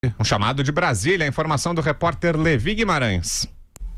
Um chamado de Brasília, a informação do repórter Levi Guimarães.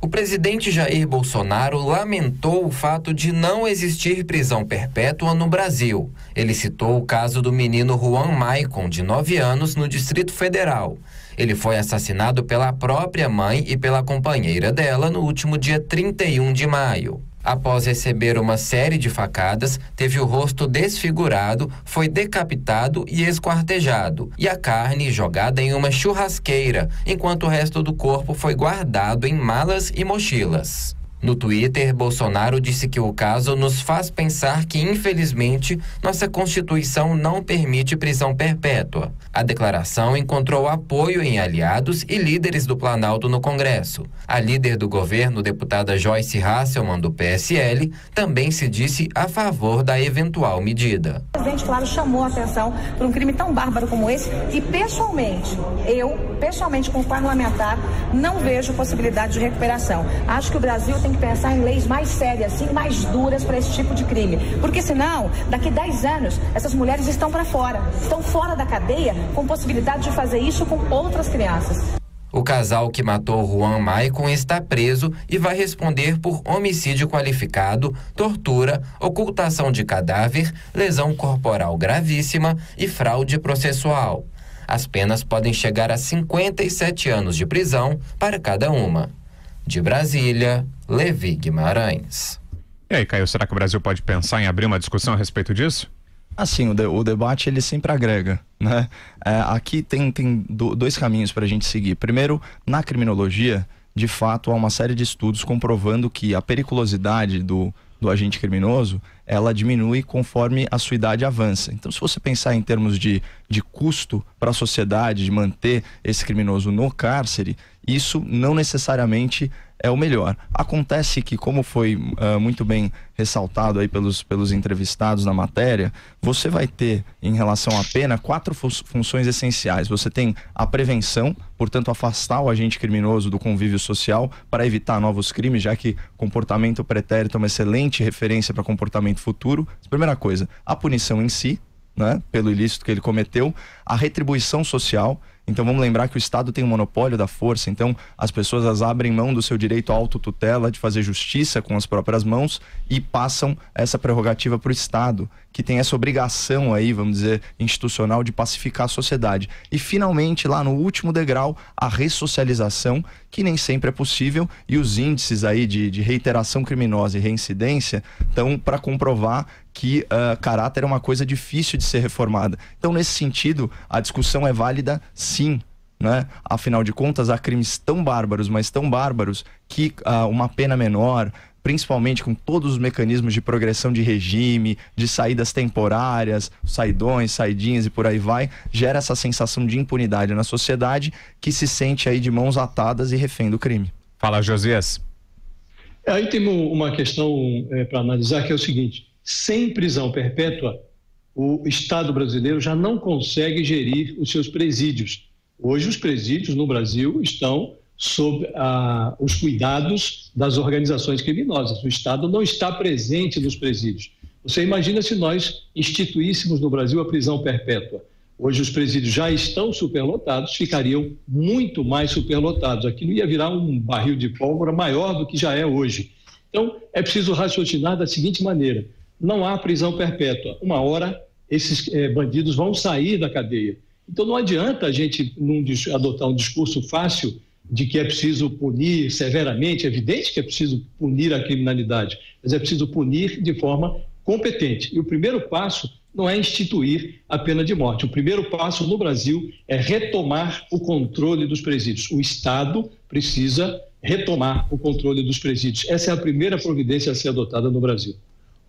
O presidente Jair Bolsonaro lamentou o fato de não existir prisão perpétua no Brasil. Ele citou o caso do menino Juan Maicon, de 9 anos, no Distrito Federal. Ele foi assassinado pela própria mãe e pela companheira dela no último dia 31 de maio. Após receber uma série de facadas, teve o rosto desfigurado, foi decapitado e esquartejado, e a carne jogada em uma churrasqueira, enquanto o resto do corpo foi guardado em malas e mochilas. No Twitter, Bolsonaro disse que o caso nos faz pensar que, infelizmente, nossa Constituição não permite prisão perpétua. A declaração encontrou apoio em aliados e líderes do Planalto no Congresso. A líder do governo, deputada Joyce Hasselmann, do PSL, também se disse a favor da eventual medida. O presidente, claro, chamou a atenção por um crime tão bárbaro como esse e, pessoalmente, como parlamentar, não vejo possibilidade de recuperação. Acho que o Brasil tem que pensar em leis mais sérias, sim, mais duras para esse tipo de crime. Porque senão, daqui 10 anos, essas mulheres estão fora da cadeia, com possibilidade de fazer isso com outras crianças. O casal que matou Juan Maicon está preso e vai responder por homicídio qualificado, tortura, ocultação de cadáver, lesão corporal gravíssima e fraude processual. As penas podem chegar a 57 anos de prisão para cada uma. De Brasília, Levi Guimarães. E aí, Caio, será que o Brasil pode pensar em abrir uma discussão a respeito disso? Assim, o debate ele sempre agrega, né? Aqui tem dois caminhos para a gente seguir. Primeiro, na criminologia, de fato, há uma série de estudos comprovando que a periculosidade do agente criminoso, ela diminui conforme a sua idade avança. Então, se você pensar em termos de custo para a sociedade, de manter esse criminoso no cárcere, isso não necessariamente é o melhor. Acontece que, como foi muito bem ressaltado aí pelos entrevistados na matéria, você vai ter, em relação à pena, 4 funções essenciais. Você tem a prevenção, portanto, afastar o agente criminoso do convívio social para evitar novos crimes, já que comportamento pretérito é uma excelente referência para comportamento futuro. Primeira coisa, a punição em si, né, pelo ilícito que ele cometeu, a retribuição social. Então vamos lembrar que o Estado tem um monopólio da força, então as pessoas abrem mão do seu direito à autotutela, de fazer justiça com as próprias mãos, e passam essa prerrogativa para o Estado, que tem essa obrigação aí, vamos dizer, institucional, de pacificar a sociedade. E finalmente, lá no último degrau, a ressocialização, que nem sempre é possível, e os índices aí de reiteração criminosa e reincidência estão para comprovar que caráter é uma coisa difícil de ser reformada. Então, nesse sentido, a discussão é válida, sim, né? Afinal de contas, há crimes tão bárbaros, mas tão bárbaros, que uma pena menor, principalmente com todos os mecanismos de progressão de regime, de saídas temporárias, saidões, saidinhas e por aí vai, gera essa sensação de impunidade na sociedade, que se sente aí de mãos atadas e refém do crime. Fala, Josias. Aí tem uma questão para analisar, que é o seguinte: sem prisão perpétua, o Estado brasileiro já não consegue gerir os seus presídios. Hoje os presídios no Brasil estão sob os cuidados das organizações criminosas. O Estado não está presente nos presídios. Você imagina se nós instituíssemos no Brasil a prisão perpétua. Hoje os presídios já estão superlotados, ficariam muito mais superlotados. Aquilo ia virar um barril de pólvora maior do que já é hoje. Então, é preciso raciocinar da seguinte maneira: não há prisão perpétua. Uma hora, esses bandidos vão sair da cadeia. Então, não adianta a gente adotar um discurso fácil de que é preciso punir severamente. É evidente que é preciso punir a criminalidade, mas é preciso punir de forma competente. E o primeiro passo não é instituir a pena de morte. O primeiro passo no Brasil é retomar o controle dos presídios. O Estado precisa retomar o controle dos presídios. Essa é a primeira providência a ser adotada no Brasil.